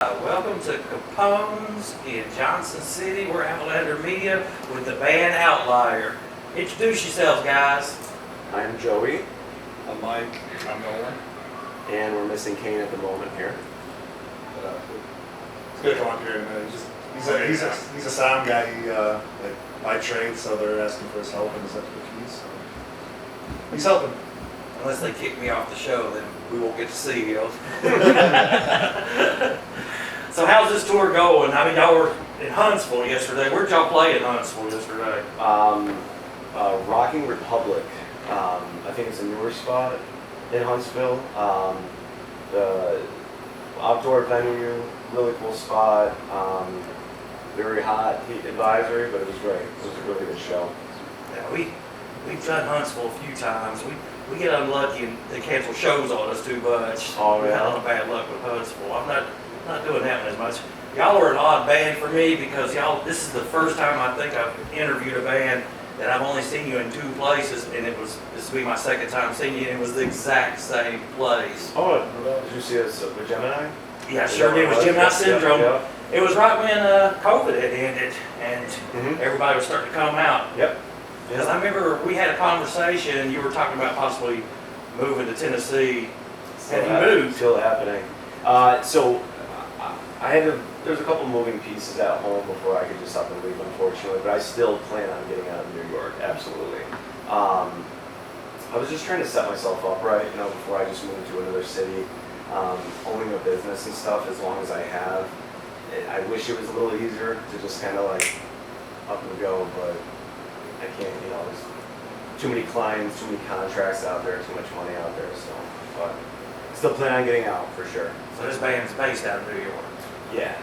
Welcome to Capone's in Johnson City. We're Outlander Media with the band Ovtlier. Introduce yourselves, guys. I'm Joey. I'm Mike. I'm Nolan. And we're missing Kane at the moment here. It's good to come up here. And, he's a sound guy. He by trade, so they're asking for his help and his expertise. So he's helping. Unless they kick me off the show, then we won't get to see you. So how's this tour going? I mean, y'all were in Huntsville yesterday. Where'd y'all play in Huntsville yesterday? Rocking Republic. I think it's a newer spot in Huntsville. The outdoor venue, really cool spot. Very hot, heat advisory, but it was great. It was a really good show. Yeah, we've done Huntsville a few times. We get unlucky and they cancel shows on us too much. Oh, We've yeah. had a lot of bad luck with Huntsville. I'm not doing that one as much. Y'all are an odd band for me because this is the first time I think I've interviewed a band that I've only seen you in two places, and this will be my second time seeing you, and it was the exact same place. Oh, did you see us with Gemini? Yeah, I sure did. It was Gemini Syndrome. Yep. It was right when COVID had ended, and everybody was starting to come out. Yep. Because I remember we had a conversation, you were talking about possibly moving to Tennessee. Have you moved? Still happening. There's a couple moving pieces at home before I could just up and leave, unfortunately, but I still plan on getting out of New York, absolutely. I was just trying to set myself up right, before I just moved to another city, owning a business and stuff as long as I have. I wish it was a little easier to just kind of like up and go, but I can't, there's too many clients, too many contracts out there, too much money out there, so, but still plan on getting out for sure. So this band's based out of New York. Yeah.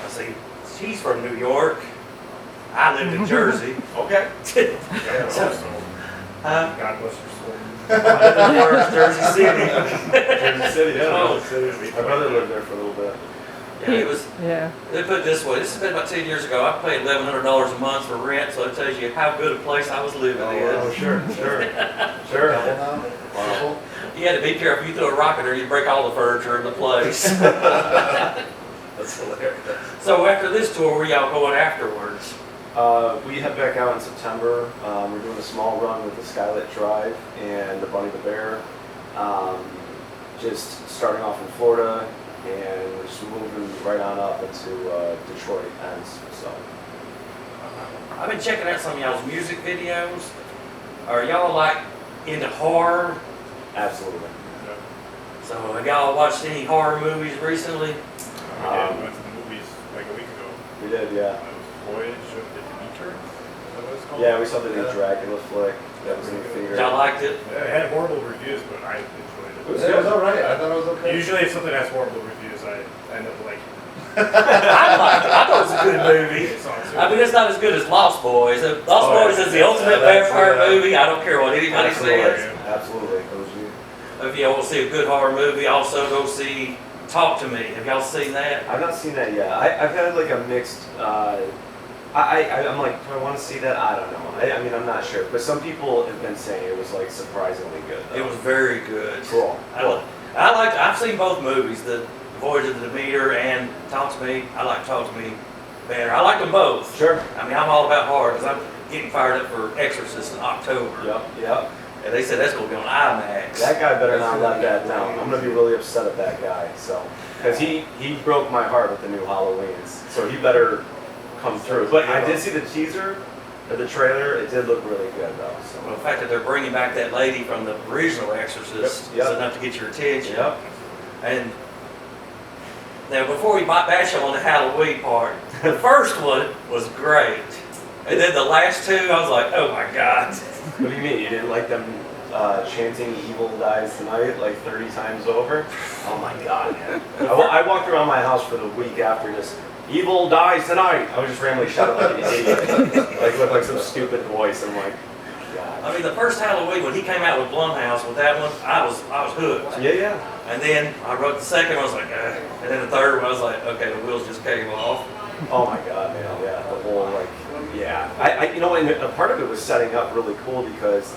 I see, she's from New York. I lived in Jersey. Okay. Yeah, So- also, God bless your soul. I lived in Jersey City. Jersey City, yeah. Oh. My brother lived there for a little bit. Yeah, they put it this way. This has been about 10 years ago. I paid $1,100 a month for rent, so it tells you how good a place I was living in. Oh, sure. Wonderful. You had to be careful. You threw a rock in there, you'd break all the furniture in the place. That's hilarious. So after this tour, where y'all going afterwards? We head back out in September. We're doing a small run with the Skylit Drive and the Bunny the Bear. Just starting off in Florida, and we're just moving right on up into Detroit ends. So I've been checking out some of y'all's music videos. Are y'all like into horror? absolutely. So have y'all watched any horror movies recently? We went to the movies like a week ago. We did, yeah. It was Voyage of the Demeter. Is that what it's called? Yeah, we saw the new Dracula flick that was in the theater. Y'all liked it? Yeah, it had horrible reviews, but I enjoyed it. It was good. alright. I thought it was okay. Usually, if something has horrible reviews, I end up liking it. I liked it. I thought it was a good movie. It's on too. I mean, it's not as good as Lost Boys. Lost Boys is the ultimate that's- vampire yeah. movie. I don't care what anybody says. Absolutely. If y'all want to see a good horror movie, also go see Talk to Me. Have y'all seen that? I've not seen that yet. I've had like a mixed. I'm like, do I want to see that? I don't know. I mean, I'm not sure. But some people have been saying it was like surprisingly good. Though. It was very good. Cool. I've seen both movies, The Voyage of the Demeter and Talk to Me. I like Talk to Me better. I like them both. Sure. I mean, I'm all about horror because I'm getting fired up for Exorcist in October. Yep. And they said that's going to be on IMAX. That guy better not let that down. I'm gonna be really upset at that guy. So, because he broke my heart with the new Halloweens. So he better come through. But I did see the teaser, or the trailer. It did look really good though. So. Well, the fact that they're bringing back that lady from the original Exorcist Yep. is enough to get your attention. Yep. And now, before we bash on the Halloween part, the first one was great. And then the last two, I was like, oh my God. What do you mean? You didn't like them chanting "Evil dies tonight" like 30 times over? Oh my God, man! I walked around my house for the week after this. "Evil dies tonight." I was just randomly shouting like an idiot, like some stupid voice. I'm like, God. I mean, the first Halloween when he came out with Blumhouse with that one, I was hooked. Yeah. And then I wrote the second one, I was like, and then the third one, I was like, okay, the wheels just came off. Oh my God, man! Yeah, the whole like, yeah. And a part of it was setting up really cool because.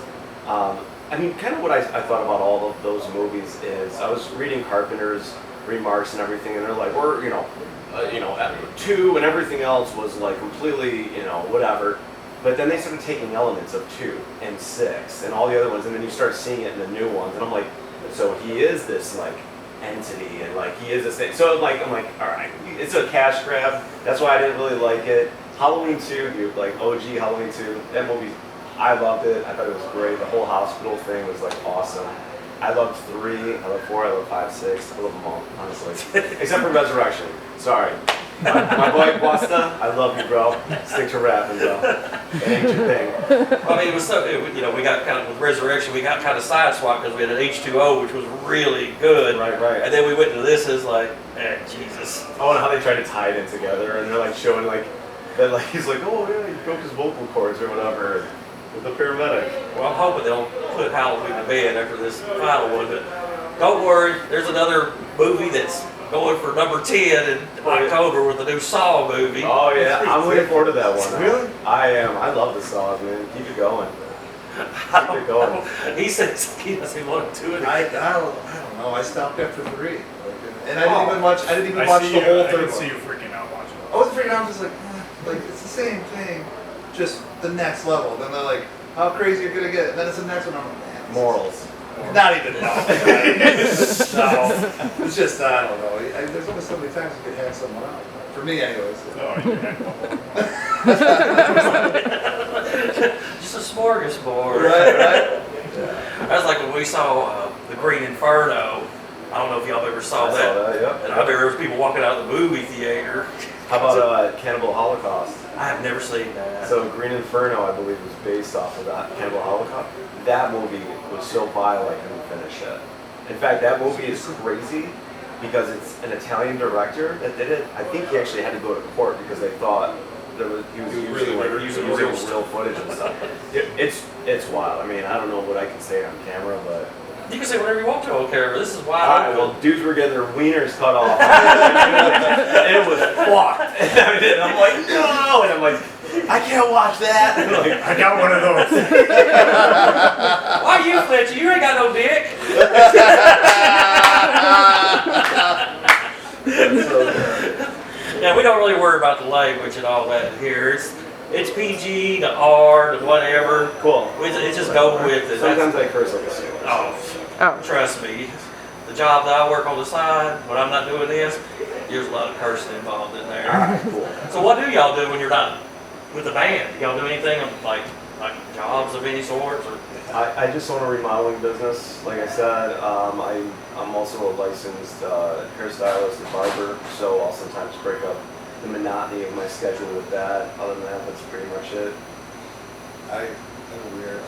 I mean, kind of what I thought about all of those movies is I was reading Carpenter's remarks and everything, and they're like, we're, at 2, and everything else was like completely, whatever. But then they started taking elements of 2 and 6 and all the other ones, and then you start seeing it in the new ones, and I'm like, so he is this like entity, and like he is this thing. So like I'm like, all right, it's a cash grab. That's why I didn't really like it. Halloween 2, dude, like OG Halloween 2, that movie, I loved it. I thought it was great. The whole hospital thing was like awesome. I loved 3, I love 4, I love 5, 6. I love them all, honestly. Except for Resurrection. Sorry. My boy Busta, I love you, bro. Stick to rapping, bro. It ain't your thing. Well, I mean, it was so, we got kind of, with Resurrection, we got kind of sideswiped because we had an H2O, which was really good. Right. And then we went to this as like, Jesus. Oh, and how they try to tie it in together, and they're like showing like, that like, he's like, oh yeah, he broke his vocal cords or whatever. With the paramedic. Well, I'm hoping they'll put Halloween to bed after this final one, but don't worry, there's another movie that's going for number 10 in October with the new Saw movie. Oh yeah, I'm looking forward to that one. Really? I am. I love the Saws, man. Keep it going. Keep it going. He says he doesn't want to do it. I don't know. I stopped after 3, and I didn't even watch. I didn't even watch the whole I third can one. see you freaking out watching it. I wasn't freaking out. I was just like it's the same thing, just the next level. Then they're like, how crazy you're gonna get, and then it's the next one. I'm like, man, Morals. not even no. It's just I don't know. There's only so many times you can hack someone out. For me, anyways. Oh, you're heck no. Just a smorgasbord. Right. That's like when we saw The Green Inferno. I don't know if y'all ever saw that. Yep. And I remember there was people walking out of the movie theater. How about Cannibal Holocaust? I have never seen that. So Green Inferno, I believe, was based off of that Cannibal Holocaust. That movie was so vile I couldn't finish it. In fact, that movie is crazy because it's an Italian director that did it. I think he actually had to go to court because they thought he was using real footage and stuff. It's wild. I mean, I don't know what I can say on camera, but. You can say whatever you want to, okay? This is why. All right, well, dudes were getting their wieners cut off. It was fucked. And I'm like, no! And I'm like, I can't watch that. And I'm like, I got one of those. Why you, Fletcher? You ain't got no dick. Yeah, we don't really worry about the language and all that here. It's PG, the R, the whatever. Cool. It's just go with it. Sometimes I curse like a sailor. Oh, trust me. The job that I work on the side, when I'm not doing this, there's a lot of cursing involved in there. Alright, cool. So what do y'all do when you're not with the band? Do y'all do anything like jobs of any sort? Or? I just own a remodeling business. Like I said, I'm also a licensed hairstylist and barber, so I'll sometimes break up the monotony of my schedule with that. Other than that, that's pretty much it. I have a weird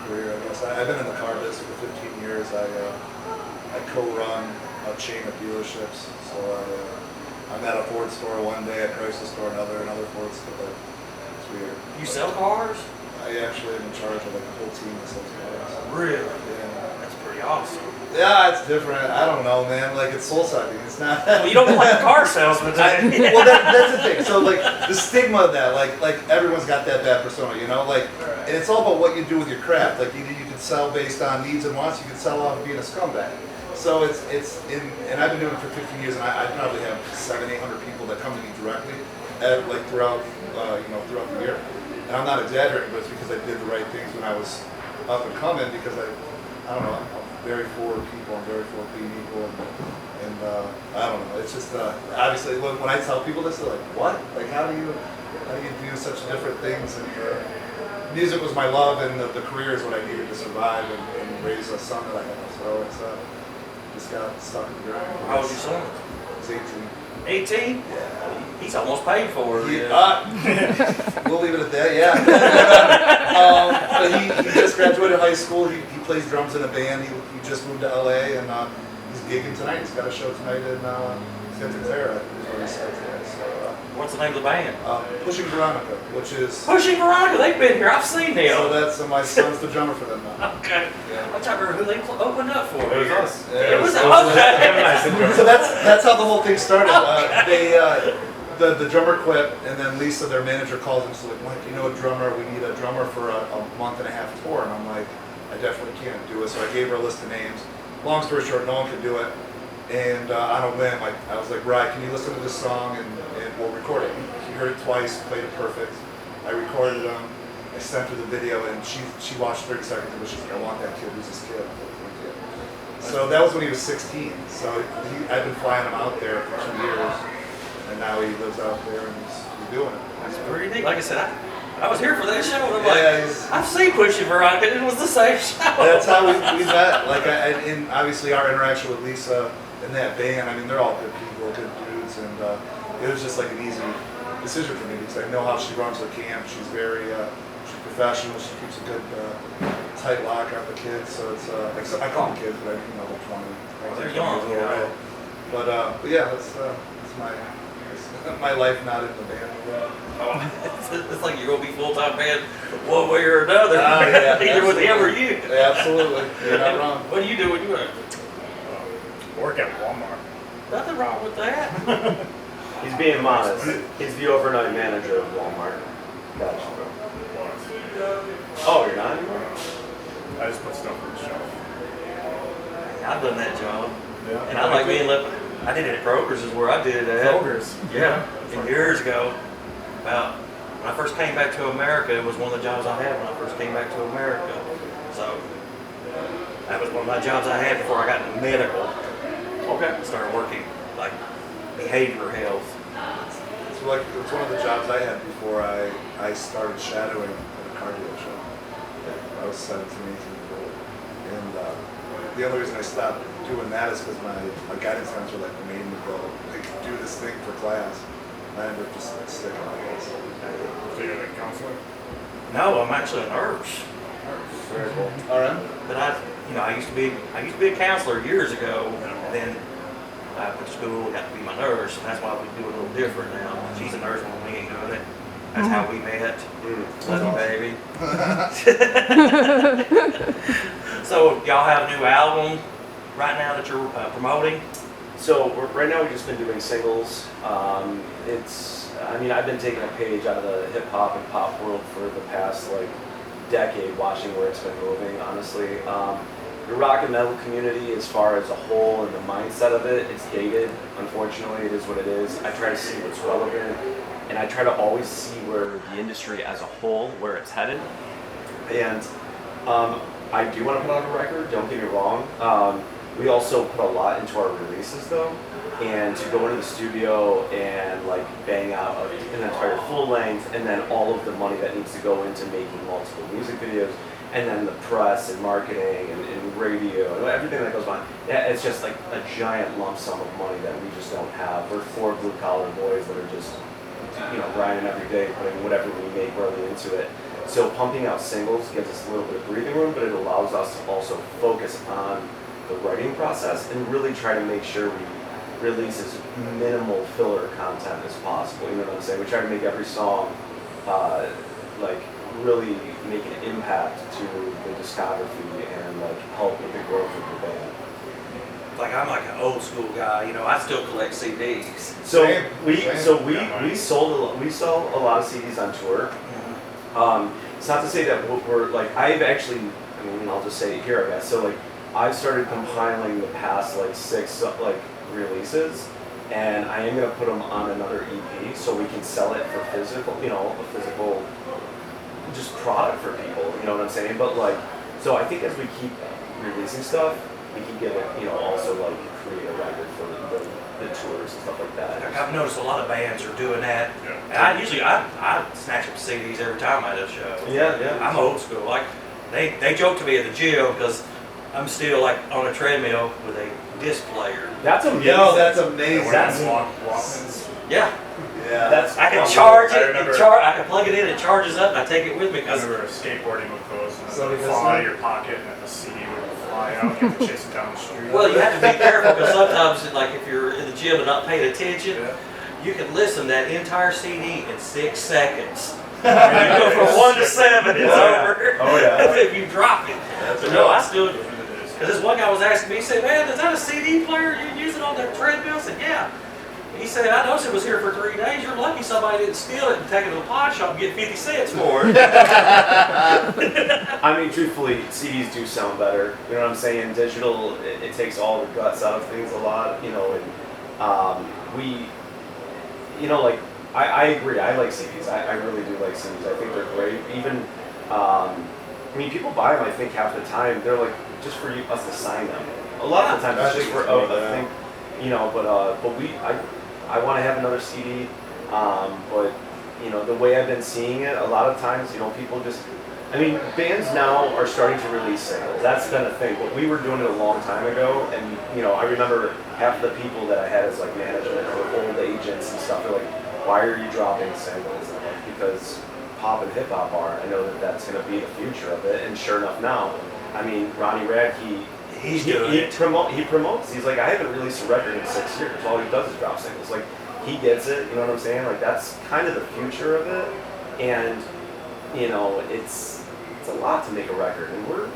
career, I guess. I've been in the car business for 15 years. I co-run a chain of dealerships. So I'm at a Ford store one day, a Chrysler store another Ford store. It's weird. You sell cars? I actually am in charge of like a whole team that sells cars. Really? Yeah. That's pretty awesome. Yeah, it's different. I don't know, man. Like, it's soul-sucking. It's not. Well, you don't look like a car salesman today. Well, that's the thing. So, like, the stigma of that, like everyone's got that bad persona, you know? Like, and it's all about what you do with your craft. Like, you can sell based on needs and wants. You can sell off being a scumbag. So and I've been doing it for 15 years, and I probably have 700-800 people that come to me directly, throughout the year. And I'm not exaggerating, but it's because I did the right things when I was up and coming. Because I don't know. I'm very for people. I'm very for being equal, and I don't know. It's just obviously when I tell people this, they're like, "What? Like, how do you do such different things?" And music was my love, and the career is what I needed to survive and raise a son that I have. So it's just got stuck in the ground. How old is your son? He's 18. 18? Yeah. He's almost paid for it. We'll leave it at that, yeah. But he just graduated high school. He plays drums in a band. He just moved to LA, and he's gigging tonight. He's got a show tonight in Santa Clara, is where he starts there. So, what's the name of the band? Pushing Veronica, which is... Pushing Veronica. They've been here. I've seen them. So that's my son's the drummer for them now. Okay. Yeah. I'm trying to remember who they opened up for. It was us. It was okay. So that's how the whole thing started. The drummer quit, and then Lisa, their manager, calls him. She's like, "Mike, you know a drummer? We need a drummer for a month and a half tour." And I'm like, "I definitely can't do it." So I gave her a list of names. Long story short, no one could do it. And on a whim, I was like, Rye, can you listen to this song and we'll record it? He heard it twice, played it perfect. I recorded them. I sent her the video, and she watched 30 seconds and she's like, I want that kid. Who's this kid? So that was when he was 16. So I've been flying him out there for 2 years, and now he lives out there and he's doing it. That's pretty neat. Like I said, I was here for that show, and I'm Yeah, like, I've seen Pushing Veronica, and it was the same show. That's how we met. Like, and obviously our interaction with Lisa and that band. I mean, they're all good people, good dudes, and it was just like an easy decision for me because I know how she runs her camp. She's very she's professional. She keeps a good tight lock on the kids. So it's except I call them kids, but they're 20. Well, they're young, you know. But yeah, that's my life not in the band. Oh, it's like you're gonna be full-time band one way or another. Yeah, either with him or you. Yeah, absolutely. You're not wrong. What do you do when you Work at Walmart. Nothing wrong with that. He's being modest. He's the overnight manager of Walmart. Gotcha. Oh, you're not anymore? I just put stuff on the shelf. I've done that job, Yeah. and I like being left. I did it at Kroger's, is where I did it at. Kroger's. Yeah, and years ago, about when I first came back to America, it was one of the jobs I had when I first came back to America. So that was one of my jobs I had before I got into medical. Okay. I started working like behavioral health. It's like it's one of the jobs I had before I started shadowing at a cardio show. I was 17, 18 years old, and the only reason I stopped doing that is because my guidance counselor like made me go like do this thing for class. And I ended up just sticking on it. So you're the counselor? No, I'm actually a nurse. Very cool. All right. But I used to be a counselor years ago, and then I went to school, got to be my nurse, and that's why we do it a little different now. She's a nurse when we ain't doing it. That's how we met. Love you, baby. So y'all have a new album right now that you're promoting? So right now we've just been doing singles. I've been taking a page out of the hip hop and pop world for the past like decade, watching where it's been moving. Honestly, the rock and metal community, as far as a whole and the mindset of it, it's dated. Unfortunately, it is what it is. I try to see what's relevant, and I try to always see where the industry as a whole, where it's headed. And I do want to put out a record. Don't get me wrong. We also put a lot into our releases though, and to go into the studio and like bang out an entire full length, and then all of the money that needs to go into making multiple music videos, and then the press and marketing and radio and everything that goes on. Yeah, it's just like a giant lump sum of money that we just don't have. We're four blue collar boys that are just grinding every day, putting whatever we make really into it. So pumping out singles gives us a little bit of breathing room, but it allows us to also focus on the writing process and really try to make sure we release as minimal filler content as possible. You know what I'm saying? We try to make every song really make an impact to the discography and like help with the growth of the band. Like I'm like an old school guy, I still collect CDs. So Same. we sell a lot of CDs on tour. It's not to say that we're like I'll just say it here, I guess. So like I've started compiling the past like 6 releases, and I am gonna put them on another EP so we can sell it for physical, a physical just product for people. You know what I'm saying? But like, so I think as we keep releasing stuff, we can get it, also like create a record for the tours and stuff like that. I've noticed a lot of bands are doing that. Yeah. And I snatch up CDs every time I do a show. Yeah. I'm old school. Like they joke to me at the gym because I'm still like on a treadmill with a disc player. That's amazing. Yo, that's And amazing. when That's- Walkmans. Yeah, Yeah. That's I can charge I it. remember- I can plug it in. It charges up. And I take it with me I because remember skateboarding with those, and Somebody it would fall out of listening? your pocket, and then the CD would fly out, and you have to chase it down the street. well, you have to be careful because sometimes like if you're in the gym and not paying attention, Yeah. you can listen to that entire CD in 6 seconds. You go from 1 to 7, it's over. Oh, yeah. If you drop it. That's But no, I right. still. Those are the days. Because this one guy was asking me, he said, man, is that a CD player you using on that treadmill? I said, yeah. He said, I noticed it was here for 3 days. You're lucky somebody didn't steal it and take it to the pawn shop and get 50 cents for it. I mean, truthfully, CDs do sound better. You know what I'm saying? Digital, it takes all the guts out of things a lot, you know, and we, you know, like, I agree. I like CDs. I really do like CDs. I think they're great. Even, I mean, people buy them, I think, half the time. They're like, just for us to sign them. A lot of the time, it's just for a thing, you know, but I want to have another CD, but, you know, the way I've been seeing it, a lot of times, you know, people just, I mean, bands now are starting to release singles. That's been a thing, but we were doing it a long time ago, and, you know, I remember half the people that I had as, like, management or old agents and stuff, they're like, why are you dropping singles? And I'm like, because pop and hip-hop are. I know that that's going to be the future of it, and sure enough now, I mean, Ronnie Rad, he promotes. He's like, I haven't released a record in 6 years. All he does is drop singles. Like, he gets it. You know what I'm saying? Like, that's kind of the future of it. And you know, it's a lot to make a record. And we're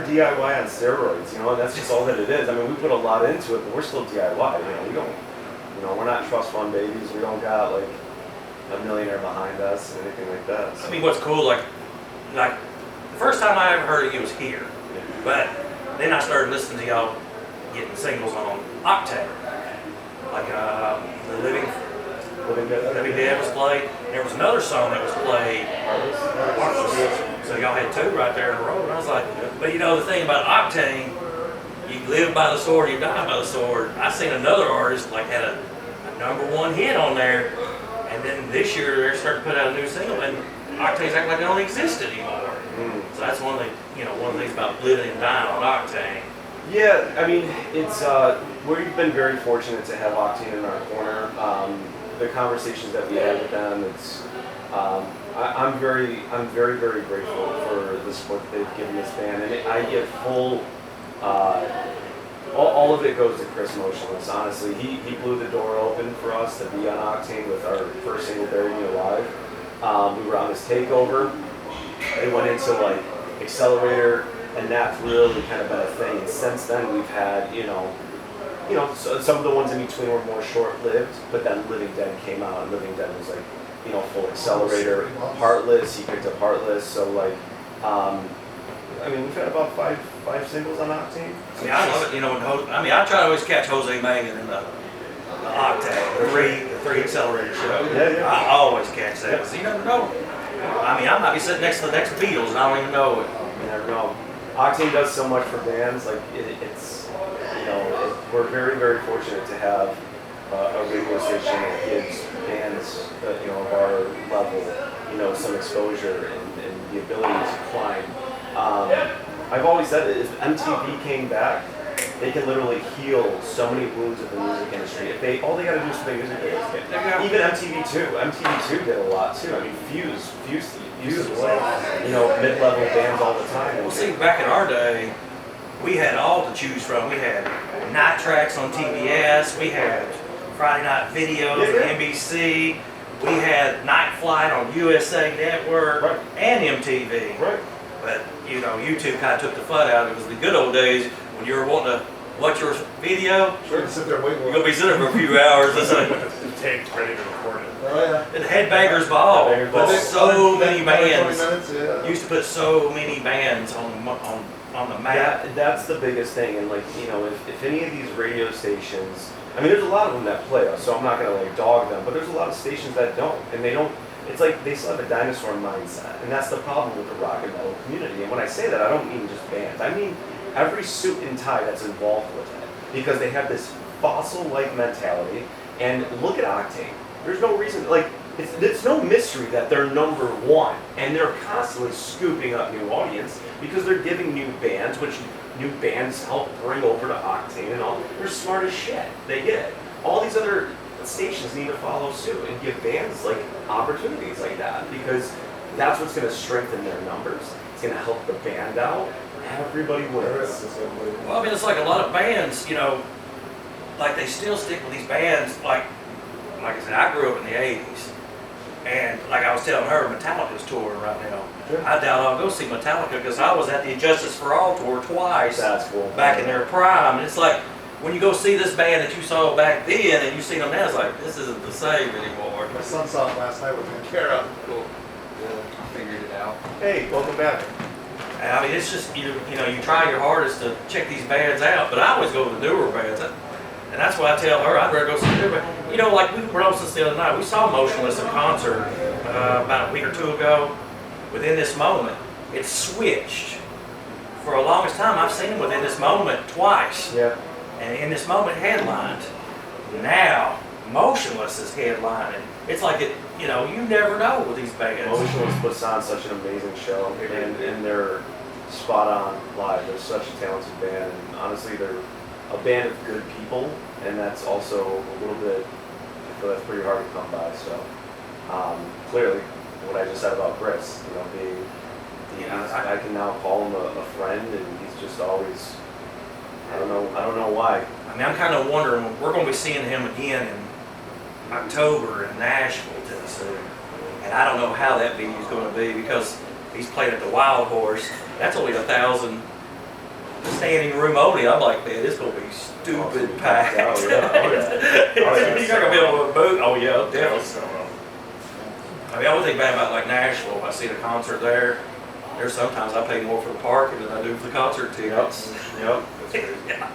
DIY on steroids. You know, and that's just all that it is. I mean, we put a lot into it, but we're still DIY. You know, we're not trust fund babies. We don't got like a millionaire behind us or anything like that. So. I mean, what's cool, like the first time I ever heard of you was here. But then I started listening to y'all getting singles on Octane. Like the Living Dead was played. There was another song that was played. So y'all had two right there in a row. And I was like, but you know the thing about Octane, you live by the sword, you die by the sword. I seen another artist like had a #1 hit on there, and then this year they're starting to put out a new single, and Octane's acting like they don't exist anymore. So that's one of the things about living and dying on Octane. Yeah, I mean, it's we've been very fortunate to have Octane in our corner. The conversations that we had with them, it's I'm very very grateful for the support that they've given this band, and I get full. All of it goes to Chris Motionless. Honestly, he blew the door open for us to be on Octane with our first single, "Bury Me Alive." We were on this takeover. It went into like Accelerator, and that's really kind of been a thing. And since then, we've had so some of the ones in between were more short-lived, but then Living Dead came out, and Living Dead was like full Accelerator. Heartless, he picked up Heartless. So like, I mean, we've had about five singles on Octane. I mean, I love it. I try to always catch Jose Mangan in the Octane, the three Accelerator show. Yeah. I always catch that because you never know. I mean, I might be sitting next to the next Beatles and I don't even know it. You never know. Octane does so much for bands. Like it's, we're very very fortunate to have a radio station that gives bands, of our level, some exposure and the ability to climb. I've always said it. If MTV came back, they can literally heal so many wounds of the music industry. All they got to do is play music videos. Even MTV2 did a lot too. I mean, Fuse was mid-level bands all the time. Well, see, back in our day, we had all to choose from. We had night tracks on TBS. We had Friday night videos on NBC. We had Night Flight on USA Network and MTV. Right. But YouTube kind of took the fun out. It was the good old days when you were wanting to watch your video. Sure, to sit there waiting. You're gonna be sitting there for a few hours. The tape's ready to record it. Oh yeah. And Headbangers Ball put so many 20 bands. minutes, yeah. Used to put so many bands on the map. That's the biggest thing, and if any of these radio stations, I mean, there's a lot of them that play us, so I'm not gonna dog them, but there's a lot of stations that don't, and they don't. It's like they still have a dinosaur mindset, and that's the problem with the rock and metal community. And when I say that, I don't mean just bands. I mean every suit and tie that's involved with it, because they have this fossil-like mentality. And look at Octane. There's no reason, it's no mystery that they're #1, and they're constantly scooping up new audience because they're giving new bands, which new bands help bring over to Octane and all. They're smart as shit. They get it. All these other stations need to follow suit and give bands opportunities like that, because that's what's going to strengthen their numbers. It's going to help the band out. Everybody wins. Well, I mean, it's like a lot of bands, they still stick with these bands. Like I said, I grew up in the '80s, and like I was telling her, Metallica's touring right now. Sure. I doubt I'll go see Metallica because I was at the Justice for All tour twice. That's cool. Back in their prime. And it's like, when you go see this band that you saw back then and you see them now, it's like, this isn't the same anymore. My son saw it last night with Kara. Cool. Yeah, I figured it out. Hey, welcome back. And I mean, it's just, you know, you try your hardest to check these bands out, but I always go to the newer bands. And that's why I tell her I'd rather go see the newer band. You know, like we were on since the other night, we saw Motionless in concert about a week or two ago. Within This Moment, it switched. For the longest time, I've seen them Within This Moment twice. Yeah. And In This Moment headlined. Now, Motionless is headlining. It's like it, you know, you never know with these bands. Motionless puts on such an amazing show, and they're spot on live. They're such a talented band, and honestly, they're a band of good people, and that's also a little bit, I feel that's pretty hard to come by. So, clearly, what I just said about Chris, you know, I can now call him a friend, and he's just always, I don't know why. I mean, I'm kind of wondering, we're going to be seeing him again in October in Nashville, Tennessee. And I don't know how that venue is going to be because he's playing at the Wild Horse. That's only 1,000 standing room only. I'm like, man, it's going to be stupid packed. Oh, yeah. You're not going to be able to boot. Oh, yeah, definitely. So, I mean, I would think bad about like Nashville. If I see the concert there, there's sometimes I pay more for the parking than I do for the concert tickets. Yep. Yeah.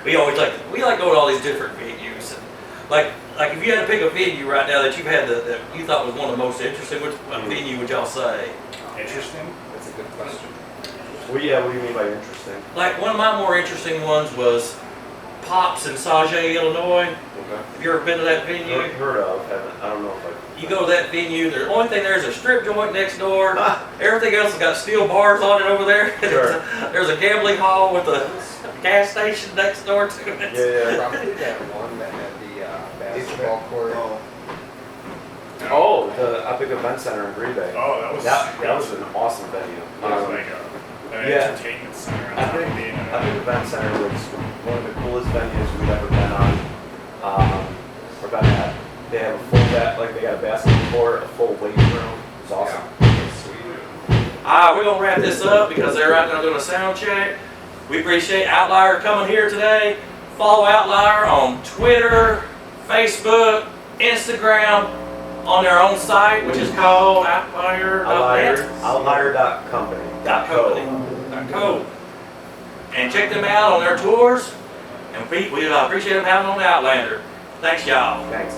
We like going to all these different venues. And like if you had to pick a venue right now that you've had that you thought was one of the most interesting, what venue would y'all say? interesting. That's a good question. Well, yeah, what do you mean by interesting? Like one of my more interesting ones was Pops in Sauget, Illinois. Okay. Have you ever been to that venue? Heard of, haven't, I don't know if I... You go to that venue, the only thing there is a strip joint next door. Everything else has got steel bars on it over there. Sure. There's a gambling hall with a gas station next door to it. Yeah. Probably that one that had the basketball court. Oh, the Epic Event Center in Green Bay. Oh, That was an awesome venue. It was like an yeah. entertainment center. on top Epic of being a- Event Center was one of the coolest venues we've ever been on. Or been at. They have a full they got a basketball court, a full weight room. It's awesome. Yeah, sweet. We're going to wrap this up because they're out there doing a sound check. We appreciate Outlier coming here today. Follow Outlier on Twitter, Facebook, Instagram, on their own site, which is called Outlier.net. Outlier.company.co. And check them out on their tours. And we appreciate them having on the Outlander. Thanks, y'all. Thanks.